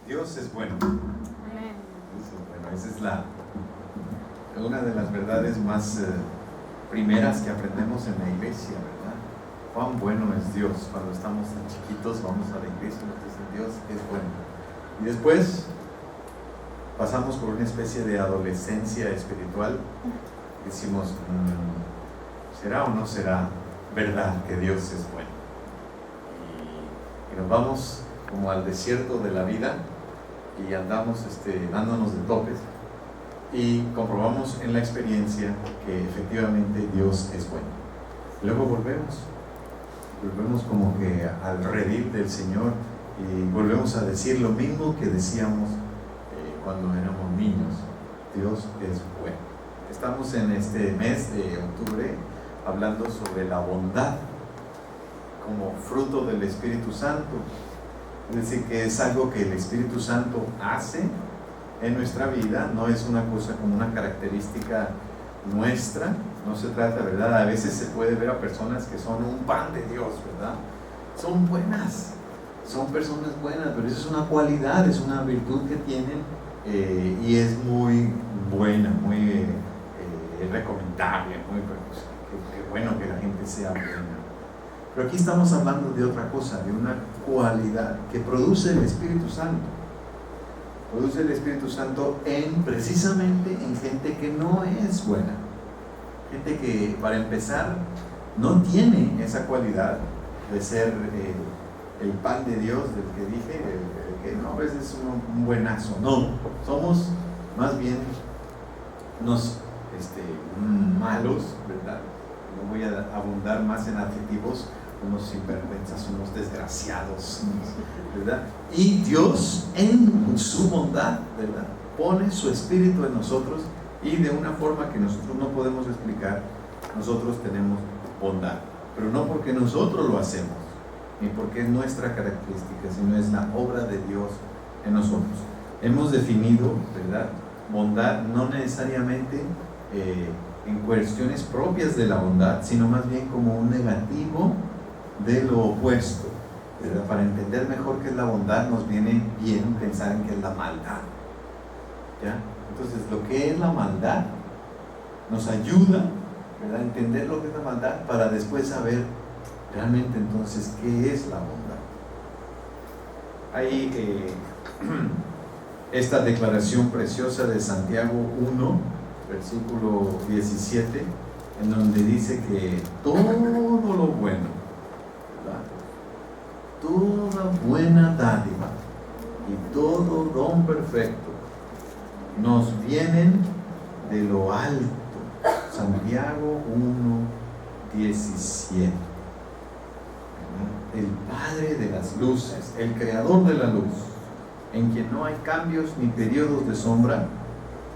Dios es bueno. Amén. Dios es bueno. Esa es una de las verdades más primeras que aprendemos en la iglesia, ¿verdad? Cuán bueno es Dios. Cuando estamos tan chiquitos vamos a la iglesia y nos dicen Dios es bueno. Y después pasamos por una especie de adolescencia espiritual. Decimos, ¿será o no será verdad que Dios es bueno? Y nos vamos como al desierto de la vida y andamos dándonos de topes y comprobamos en la experiencia que efectivamente Dios es bueno. Luego volvemos como que al redil del Señor y volvemos a decir lo mismo que decíamos cuando éramos niños. Dios es bueno. Estamos en este mes de octubre hablando sobre la bondad como fruto del Espíritu Santo. Es decir, que es algo que el Espíritu Santo hace en nuestra vida, no es una cosa como una característica nuestra, no se trata, ¿verdad? A veces se puede ver a personas que son un pan de Dios, ¿verdad? Son buenas, son personas buenas, pero eso es una cualidad, es una virtud que tienen y es muy buena, muy recomendable, qué bueno que la gente sea buena. Pero aquí estamos hablando de otra cosa, de una cualidad que produce el Espíritu Santo. Produce el Espíritu Santo precisamente en gente que no es buena. Gente que, para empezar, no tiene esa cualidad de ser el pan de Dios del que dije, el que no, a veces es un buenazo. No, somos más bien unos malos, ¿verdad? No voy a abundar más en adjetivos, unos sinvergüenzas, unos desgraciados, ¿verdad? Y Dios en su bondad, ¿verdad?, pone su espíritu en nosotros y de una forma que nosotros no podemos explicar, nosotros tenemos bondad, pero no porque nosotros lo hacemos, ni porque es nuestra característica, sino es la obra de Dios en nosotros. Hemos definido, ¿verdad?, bondad no necesariamente en cuestiones propias de la bondad, sino más bien como un negativo de lo opuesto, ¿verdad? Para entender mejor qué es la bondad nos viene bien pensar en qué es la maldad, ¿ya? Entonces lo que es la maldad nos ayuda, ¿verdad?, a entender lo que es la maldad para después saber realmente entonces qué es la bondad. Hay esta declaración preciosa de Santiago 1, versículo 17, en donde dice que todo lo bueno, ¿verdad?, toda buena dádiva y todo don perfecto nos vienen de lo alto. Santiago 1, 17. El Padre de las luces, el Creador de la luz, en quien no hay cambios ni periodos de sombra.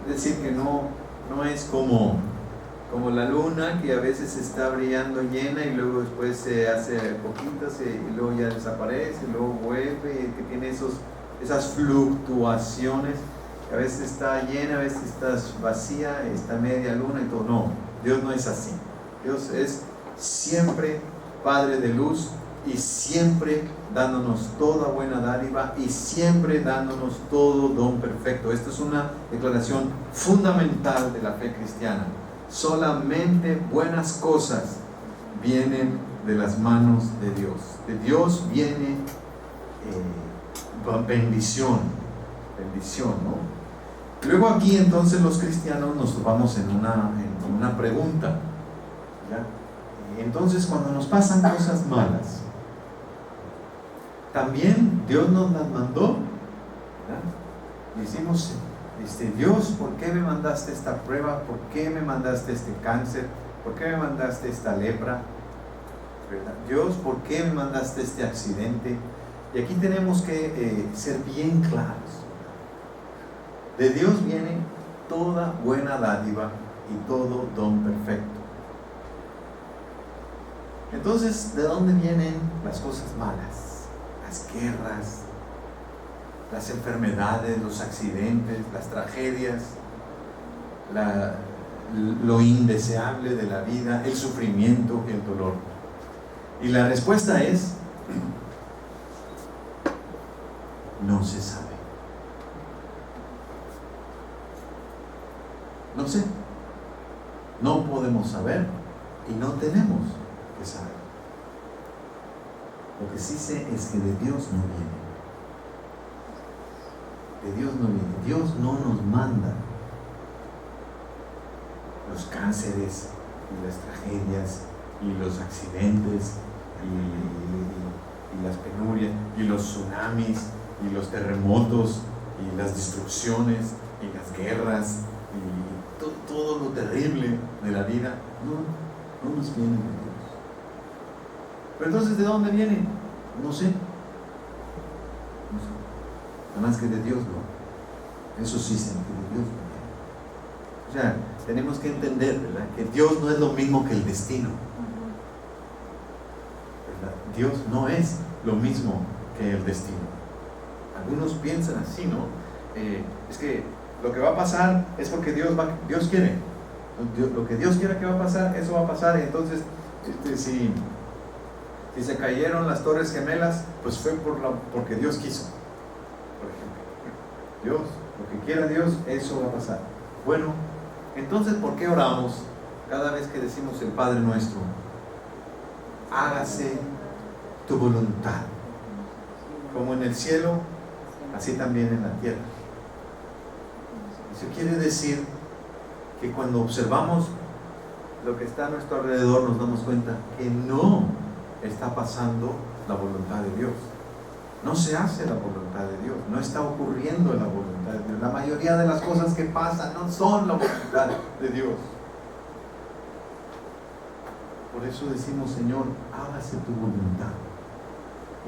Es decir, que no es como la luna, que a veces está brillando llena y luego después se hace poquitas y luego ya desaparece, y luego vuelve, que tiene esas fluctuaciones, que a veces está llena, a veces está vacía, está media luna y todo. No, Dios no es así. Dios es siempre Padre de luz y siempre dándonos toda buena dádiva y siempre dándonos todo don perfecto. Esta es una declaración fundamental de la fe cristiana. Solamente buenas cosas vienen de las manos de Dios. De Dios viene bendición, ¿no? Luego aquí entonces los cristianos nos topamos en una pregunta, ¿ya? Entonces cuando nos pasan cosas malas, ¿también Dios nos las mandó? ¿Ya? Decimos, Dios, ¿por qué me mandaste esta prueba? ¿Por qué me mandaste este cáncer? ¿Por qué me mandaste esta lepra? ¿Verdad? Dios, ¿por qué me mandaste este accidente? Y aquí tenemos que ser bien claros. De Dios viene toda buena dádiva y todo don perfecto. Entonces, ¿de dónde vienen las cosas malas? Las guerras, las enfermedades, los accidentes, las tragedias, lo indeseable de la vida, el sufrimiento, el dolor. Y la respuesta es: no se sabe. No sé. No podemos saber y no tenemos que saber. Lo que sí sé es que de Dios no viene. De Dios no viene. Dios no nos manda los cánceres y las tragedias y los accidentes y las penurias y los tsunamis y los terremotos y las destrucciones y las guerras y todo lo terrible de la vida. No nos viene de Dios. Pero entonces, ¿de dónde viene? No sé. Nada más que de Dios no. Eso sí sé, que de Dios no viene. O sea, tenemos que entender, ¿verdad?, que Dios no es lo mismo que el destino. ¿Verdad? Dios no es lo mismo que el destino. Algunos piensan así, ¿no? Es que lo que va a pasar es porque Dios quiere. Lo que Dios quiera que va a pasar, eso va a pasar. Entonces, si se cayeron las Torres Gemelas, pues fue porque Dios quiso. Por ejemplo, Dios, lo que quiera Dios, eso va a pasar. Bueno, entonces, ¿por qué oramos cada vez que decimos el Padre Nuestro? Hágase tu voluntad, como en el cielo, así también en la tierra. Eso quiere decir que cuando observamos lo que está a nuestro alrededor, nos damos cuenta que no está pasando la voluntad de Dios. No se hace la voluntad de Dios, no está ocurriendo la voluntad de Dios. La mayoría de las cosas que pasan no son la voluntad de Dios. Por eso decimos, Señor, hágase tu voluntad.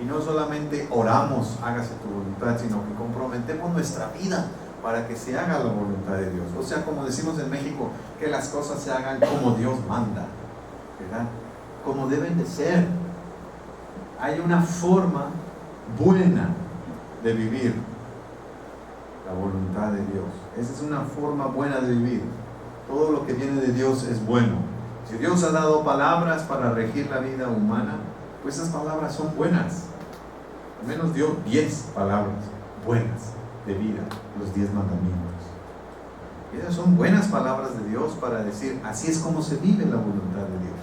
Y no solamente oramos, hágase tu voluntad, sino que comprometemos nuestra vida para que se haga la voluntad de Dios. O sea, como decimos en México, que las cosas se hagan como Dios manda, ¿verdad? Como deben de ser. Hay una forma buena de vivir la voluntad de Dios. Esa es una forma buena de vivir. Todo lo que viene de Dios es bueno. Si Dios ha dado palabras para regir la vida humana, pues esas palabras son buenas. Al menos dio 10 palabras buenas de vida, los 10 mandamientos. Y esas son buenas palabras de Dios para decir, así es como se vive la voluntad de Dios.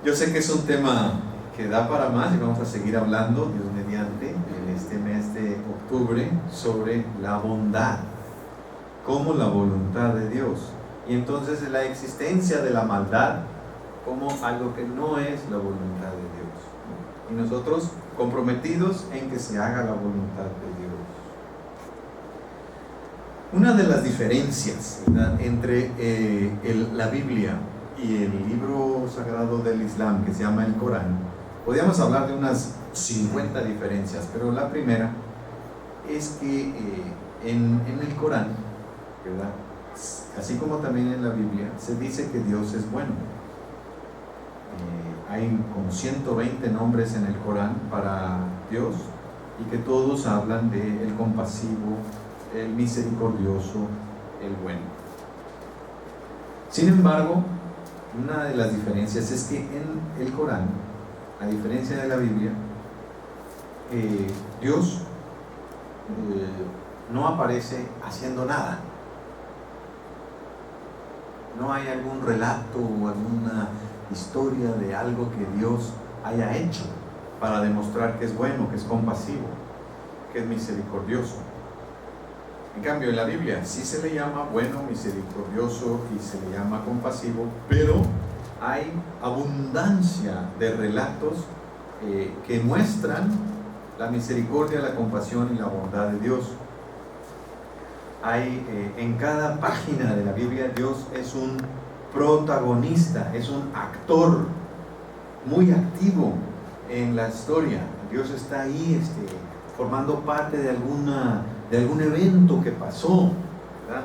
Yo sé que es un tema que da para más y vamos a seguir hablando, Dios mediante, en este mes de octubre sobre la bondad como la voluntad de Dios. Y entonces la existencia de la maldad como algo que no es la voluntad de Dios. Y nosotros comprometidos en que se haga la voluntad de Dios. Una de las diferencias, ¿verdad?, entre la Biblia y el libro sagrado del Islam, que se llama el Corán, podríamos hablar de unas 50 diferencias, pero la primera es que en el Corán, ¿verdad?, así como también en la Biblia, se dice que Dios es bueno. Hay como 120 nombres en el Corán para Dios y que todos hablan de el compasivo, el misericordioso, el bueno. Sin embargo, una de las diferencias es que en el Corán, a diferencia de la Biblia, Dios no aparece haciendo nada. No hay algún relato o alguna historia de algo que Dios haya hecho para demostrar que es bueno, que es compasivo, que es misericordioso. En cambio, en la Biblia sí se le llama bueno, misericordioso y se le llama compasivo, pero hay abundancia de relatos que muestran la misericordia, la compasión y la bondad de Dios. Hay en cada página de la Biblia, Dios es un protagonista, es un actor muy activo en la historia. Dios está ahí formando parte de algún evento que pasó, ¿verdad?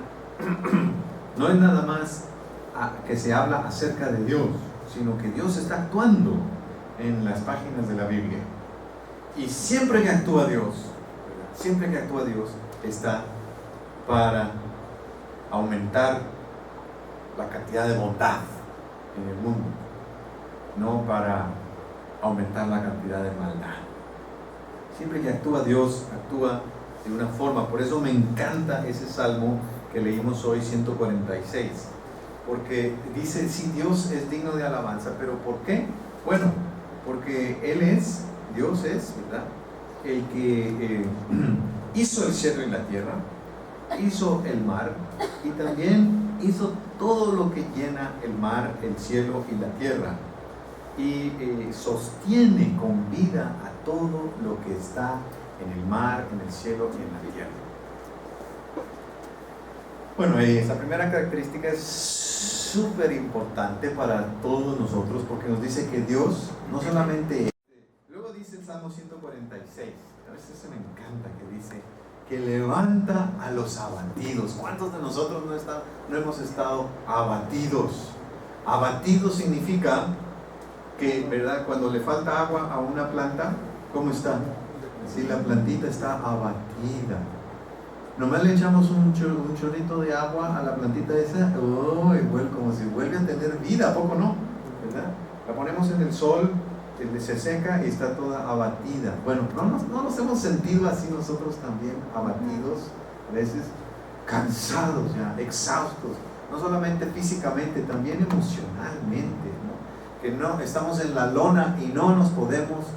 No es nada más que se habla acerca de Dios, sino que Dios está actuando en las páginas de la Biblia. Y siempre que actúa Dios, ¿verdad?, siempre que actúa Dios, está para aumentar la cantidad de bondad en el mundo, no para aumentar la cantidad de maldad. Siempre que actúa Dios, actúa de una forma. Por eso me encanta ese salmo que leímos hoy, 146, porque dice, sí, Dios es digno de alabanza, pero ¿por qué? Bueno, porque Dios es, ¿verdad?, el que hizo el cielo y la tierra, hizo el mar, y también hizo todo lo que llena el mar, el cielo y la tierra, y sostiene con vida a todo lo que está en el mar, en el cielo y en la tierra. Bueno, esa primera característica es súper importante para todos nosotros, porque nos dice que Dios no solamente... Luego dice el Salmo 146, a veces se me encanta que dice que levanta a los abatidos. ¿Cuántos de nosotros no hemos estado abatidos? Abatido significa que, ¿verdad?, cuando le falta agua a una planta, ¿cómo está? Si la plantita está abatida. Nomás le echamos un chorrito de agua a la plantita esa, como si vuelve a tener vida, ¿a poco no? ¿Verdad? La ponemos en el sol, se seca y está toda abatida. Bueno, ¿no nos hemos sentido así nosotros también, abatidos, a veces cansados ya, exhaustos, no solamente físicamente, también emocionalmente, ¿no? Que no, estamos en la lona y no nos podemos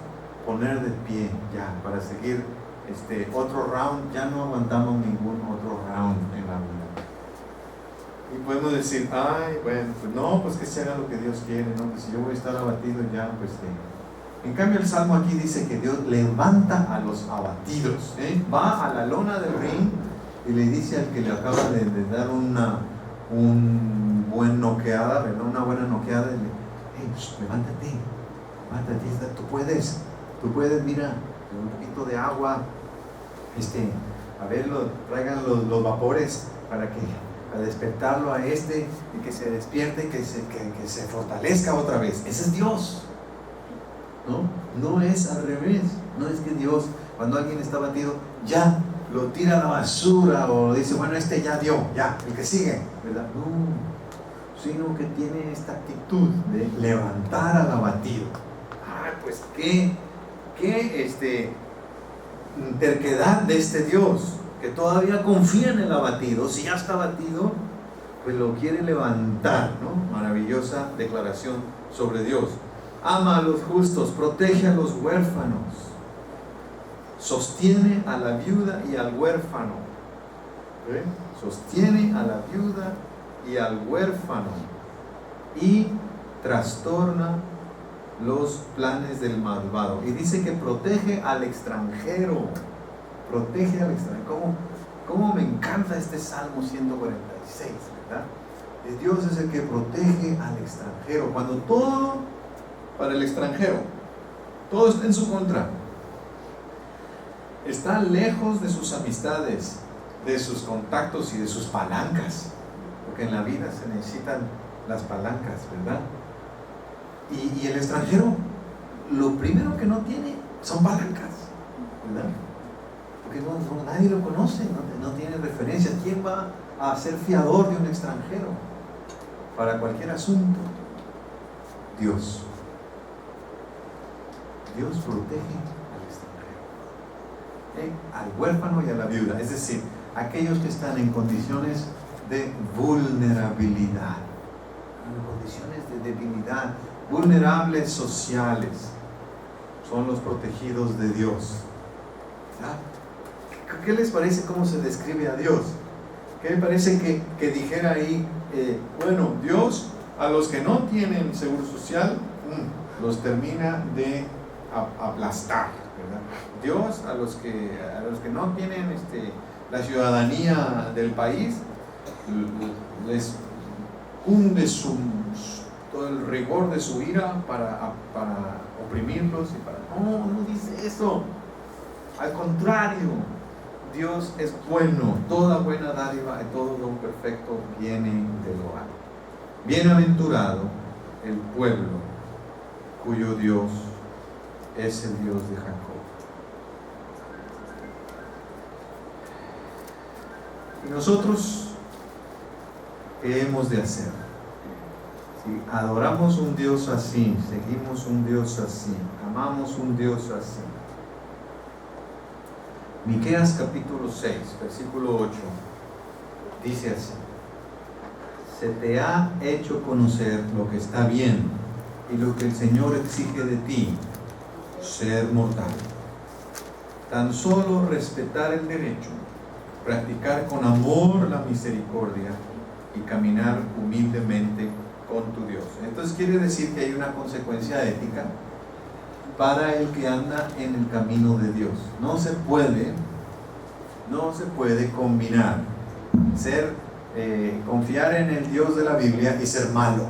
poner de pie ya para seguir otro round, ya no aguantamos ningún otro round en la vida. Y podemos decir, pues que se haga lo que Dios quiere, ¿no? Pues si yo voy a estar abatido ya, pues En cambio el Salmo aquí dice que Dios levanta a los abatidos, va a la lona del ring y le dice al que le acaba de dar una buena noqueada, ¿verdad? Una buena noqueada, y le levántate, tú puedes, mira, un poquito de agua, a ver, traigan los vapores para despertarlo a y que se despierte, que se fortalezca otra vez. Ese es Dios, no es al revés. No es que Dios, cuando alguien está batido, ya lo tira a la basura o dice, bueno, ya dio, ya, el que sigue, ¿verdad? No, sino que tiene esta actitud de levantar al abatido. Pues qué terquedad de este Dios, que todavía confía en el abatido. Si ya está abatido, pues lo quiere levantar, ¿no? Maravillosa declaración sobre Dios. Ama a los justos, protege a los huérfanos, sostiene a la viuda y al huérfano. Sostiene a la viuda y al huérfano y trastorna los planes del malvado. Y dice que protege al extranjero. Protege al extranjero. ¿Cómo me encanta este Salmo 146, ¿verdad? Dios es el que protege al extranjero. Cuando todo para el extranjero, todo está en su contra. Está lejos de sus amistades, de sus contactos y de sus palancas. Porque en la vida se necesitan las palancas, ¿verdad? Y el extranjero, lo primero que no tiene son palancas, ¿verdad? Porque nadie lo conoce, no tiene referencia. ¿Quién va a ser fiador de un extranjero para cualquier asunto? Dios. Dios protege al extranjero, al huérfano y a la viuda, es decir, aquellos que están en condiciones de vulnerabilidad, en condiciones de debilidad, vulnerables sociales, son los protegidos de Dios. ¿Qué les parece cómo se describe a Dios? ¿Qué les parece que dijera ahí, Dios a los que no tienen seguro social, los termina de aplastar, ¿verdad? Dios a los que no tienen la ciudadanía del país, les hunde todo el rigor de su ira para oprimirlos no dice eso. Al contrario, Dios es bueno. Toda buena dádiva y todo don perfecto viene de lo alto. Bienaventurado el pueblo cuyo Dios es el Dios de Jacob. Y nosotros, ¿qué hemos de hacer? Si adoramos un Dios así, seguimos un Dios así, amamos un Dios así, Miqueas capítulo 6, versículo 8, dice así: se te ha hecho conocer lo que está bien y lo que el Señor exige de ti, ser mortal. Tan solo respetar el derecho, practicar con amor la misericordia y caminar humildemente con tu Dios. Entonces quiere decir que hay una consecuencia ética para el que anda en el camino de Dios. No se puede combinar confiar en el Dios de la Biblia y ser malo.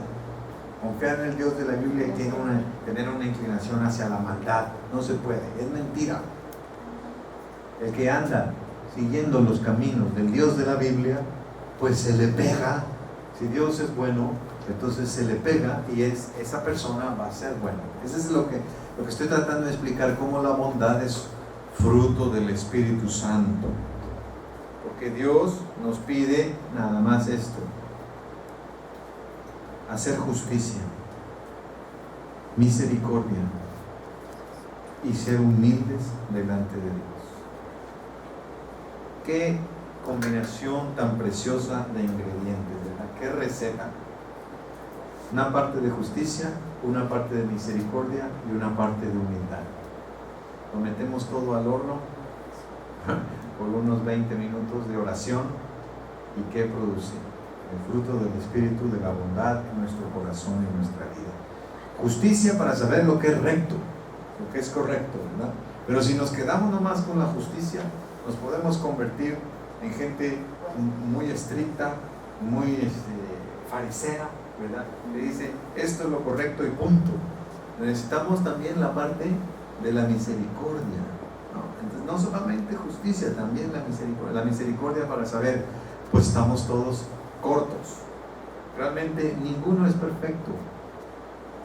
Confiar en el Dios de la Biblia y tener una inclinación hacia la maldad. No se puede, es mentira. El que anda siguiendo los caminos del Dios de la Biblia, pues se le pega. Si Dios es bueno, entonces se le pega y esa persona va a ser buena. Eso es lo que estoy tratando de explicar, cómo la bondad es fruto del Espíritu Santo. Porque Dios nos pide nada más esto: hacer justicia, misericordia y ser humildes delante de Dios. Qué combinación tan preciosa de ingredientes, ¿verdad? Qué receta. Una parte de justicia, una parte de misericordia y una parte de humildad. Lo metemos todo al horno por unos 20 minutos de oración, y ¿qué produce? El fruto del Espíritu, de la bondad en nuestro corazón y en nuestra vida. Justicia para saber lo que es recto, lo que es correcto, ¿verdad? Pero si nos quedamos nomás con la justicia, nos podemos convertir en gente muy estricta, muy farisea, ¿verdad? Le dice, esto es lo correcto y punto. Necesitamos también la parte de la misericordia, ¿no? Entonces, no solamente justicia, también la misericordia para saber, pues estamos todos cortos. Realmente ninguno es perfecto.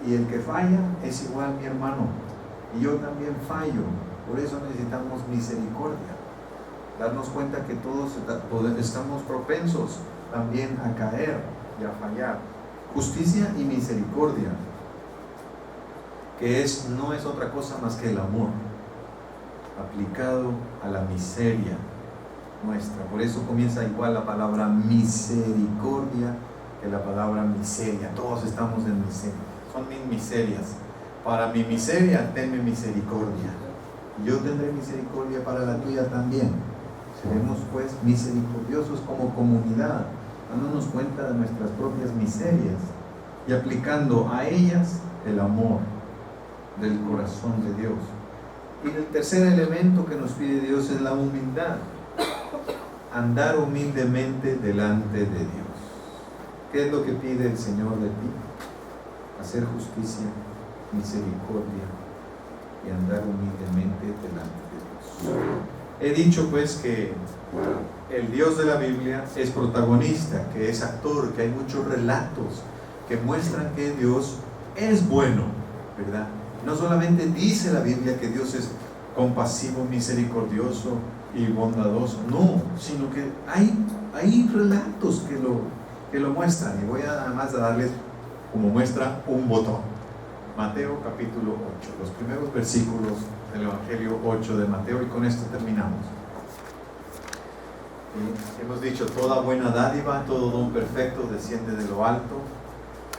Y el que falla es igual mi hermano. Y yo también fallo. Por eso necesitamos misericordia. Darnos cuenta que todos estamos propensos también a caer y a fallar. Justicia y misericordia, que no es otra cosa más que el amor aplicado a la miseria nuestra. Por eso comienza igual la palabra misericordia que la palabra miseria. Todos estamos en miseria. Son mis miserias. Para mi miseria, tenme misericordia. Y yo tendré misericordia para la tuya también. Seremos pues misericordiosos como comunidad, dándonos cuenta de nuestras propias miserias y aplicando a ellas el amor del corazón de Dios. Y el tercer elemento que nos pide Dios es la humildad. Andar humildemente delante de Dios. ¿Qué es lo que pide el Señor de ti? Hacer justicia, misericordia y andar humildemente delante de Dios. He dicho pues que el Dios de la Biblia es protagonista, que es actor, que hay muchos relatos que muestran que Dios es bueno, ¿verdad? No solamente dice la Biblia que Dios es compasivo, misericordioso y bondadoso, no, sino que hay relatos que lo muestran. Y voy a además a darles como muestra un botón. Mateo capítulo 8, los primeros versículos del Evangelio 8 de Mateo, y con esto terminamos. Hemos dicho, toda buena dádiva, todo don perfecto desciende de lo alto,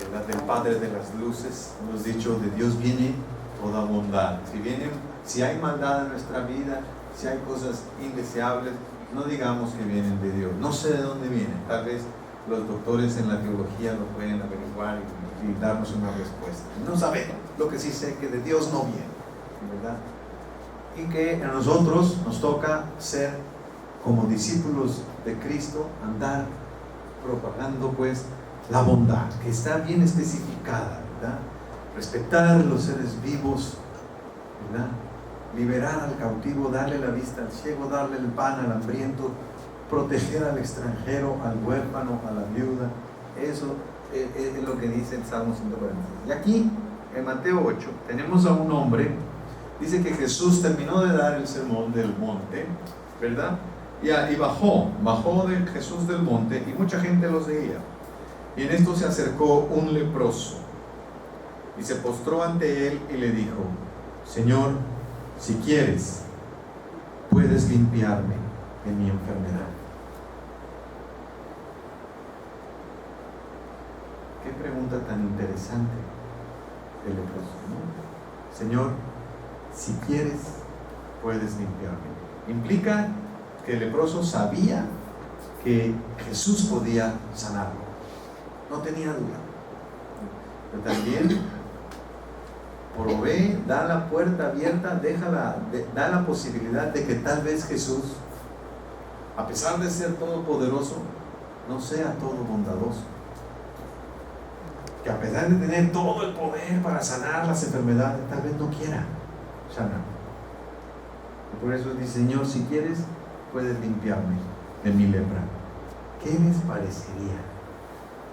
¿verdad? Del Padre de las luces. Hemos dicho, de Dios viene toda bondad. Si hay maldad en nuestra vida, si hay cosas indeseables, no digamos que vienen de Dios. No sé de dónde vienen. Tal vez los doctores en la teología lo pueden averiguar y darnos una respuesta. No sabemos. Lo que sí sé que de Dios no viene, ¿verdad? Y que a nosotros nos toca ser como discípulos de Cristo, andar propagando pues la bondad, que está bien especificada, ¿verdad? Respetar a los seres vivos, ¿verdad? Liberar al cautivo, darle la vista al ciego, darle el pan al hambriento, proteger al extranjero, al huérfano, a la viuda. Eso es lo que dice el Salmo 146. Y aquí, en Mateo 8, tenemos a un hombre. Dice que Jesús terminó de dar el sermón del monte, ¿verdad? Y bajó de Jesús del monte, y mucha gente lo seguía. Y en esto se acercó un leproso y se postró ante él y le dijo: Señor, si quieres, puedes limpiarme de mi enfermedad. Qué pregunta tan interesante el leproso, ¿no? Señor, si quieres, puedes limpiarme. Implica que el leproso sabía que Jesús podía sanarlo. No tenía duda. Pero también provee, da la puerta abierta, da la posibilidad de que tal vez Jesús, a pesar de ser todopoderoso, no sea todo bondadoso. Que a pesar de tener todo el poder para sanar las enfermedades, tal vez no quiera sanar. Y por eso dice, Señor, si quieres, puedes limpiarme de mi lepra. ¿Qué les parecería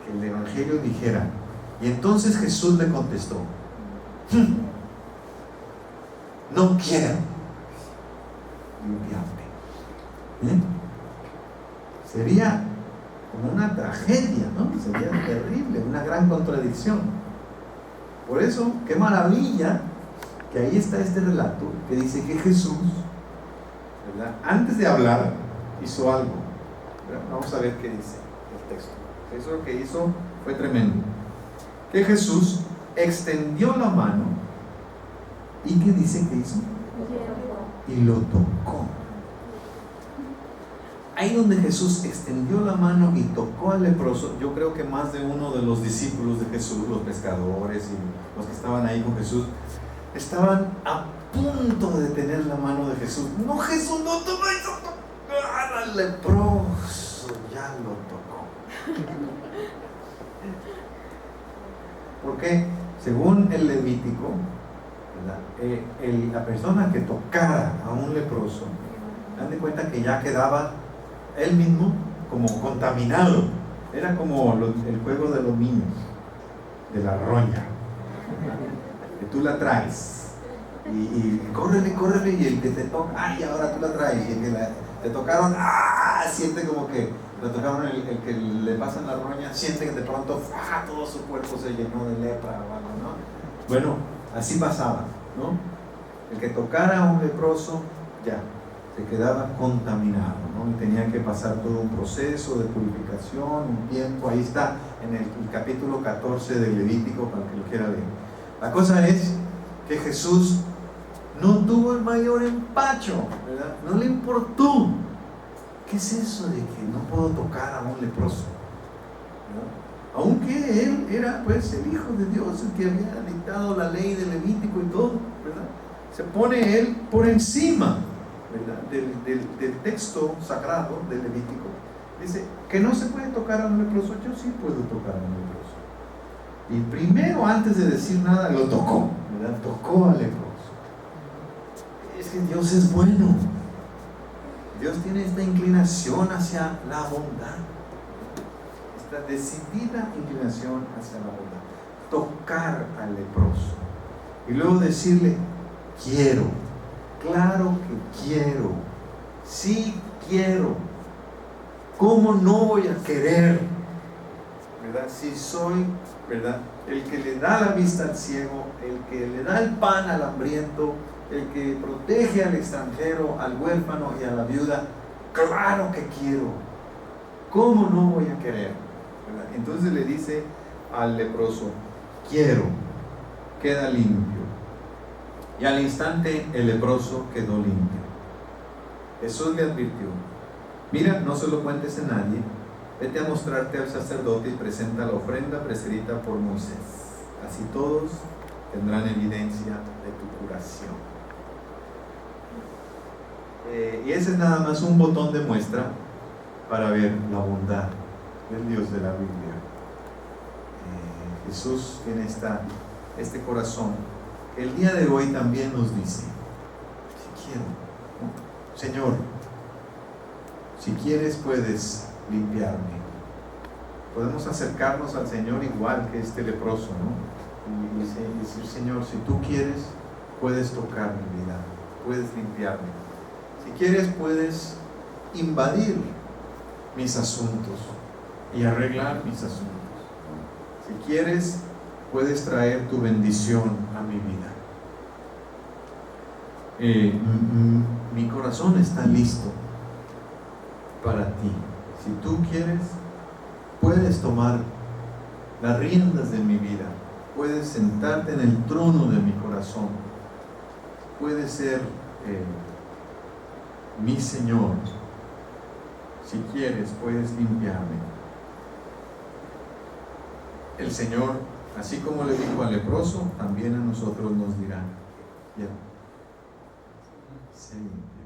que el Evangelio dijera? Y entonces Jesús le contestó, no quiero limpiarte. Sería como una tragedia, ¿no? Sería terrible, una gran contradicción. Por eso, qué maravilla que ahí está este relato que dice que Jesús, ¿verdad?, antes de hablar, hizo algo. Vamos a ver qué dice el texto. Eso lo que hizo fue tremendo. Que Jesús extendió la mano y ¿qué dice que hizo? Y lo tocó. Ahí donde Jesús extendió la mano y tocó al leproso, yo creo que más de uno de los discípulos de Jesús, los pescadores y los que estaban ahí con Jesús, estaban a punto de detener la mano de Jesús. No, Jesús, no toma eso. Al leproso ya lo tocó. Porque según el Levítico, la persona que tocara a un leproso, dan de cuenta que ya quedaba él mismo como contaminado. Era como el juego de los niños, de la roña, que tú la traes y córrele, y el que te toca, ay, ahora tú la traes, y el que te tocaron, siente como que le tocaron, el que le pasan la roña, siente que de pronto todo su cuerpo se llenó de lepra o algo, ¿no? Bueno, así pasaba, ¿no? El que tocara a un leproso, ya se quedaba contaminado, ¿no? Y tenía que pasar todo un proceso de purificación, un tiempo. Ahí está en el capítulo 14 del Levítico, para el que lo quiera leer. La cosa es que Jesús no tuvo el mayor empacho, ¿verdad? No le importó. ¿Qué es eso de que no puedo tocar a un leproso? ¿Verdad? Aunque él era pues el Hijo de Dios, el que había dictado la ley del Levítico y todo, ¿verdad? Se pone él por encima, ¿verdad?, del texto sagrado del Levítico. Dice que no se puede tocar a un leproso. Yo sí puedo tocar a un leproso. Y primero, antes de decir nada, lo tocó, ¿verdad? Tocó al leproso. Es que Dios es bueno. Dios tiene esta inclinación hacia la bondad, esta decidida inclinación hacia la bondad. Tocar al leproso y luego decirle, quiero. Claro que quiero. Sí quiero. ¿Cómo no voy a querer? ¿Verdad? Si soy, ¿verdad?, el que le da la vista al ciego, el que le da el pan al hambriento, el que protege al extranjero, al huérfano y a la viuda. Claro que quiero. ¿Cómo no voy a querer? ¿Verdad? Entonces le dice al leproso, quiero. Queda limpio. Y al instante el leproso quedó limpio. Jesús le advirtió, mira, no se lo cuentes a nadie, vete a mostrarte al sacerdote y presenta la ofrenda prescrita por Moisés. Así todos tendrán evidencia de tu curación. Y ese es nada más un botón de muestra para ver la bondad del Dios de la Biblia. Jesús tiene este corazón. El día de hoy también nos dice, si quiero, Señor, si quieres puedes limpiarme. Podemos acercarnos al Señor igual que este leproso, ¿no? Y decir, Señor, si tú quieres, puedes tocar mi vida, puedes limpiarme. Si quieres, puedes invadir mis asuntos y arreglar mis asuntos. Si quieres, puedes traer tu bendición a mi vida. Mi corazón está listo para ti. Si tú quieres, puedes tomar las riendas de mi vida, puedes sentarte en el trono de mi corazón, puedes ser mi Señor. Si quieres, puedes limpiarme. El Señor, así como le dijo al leproso, también a nosotros nos dirá: ya, sé limpio.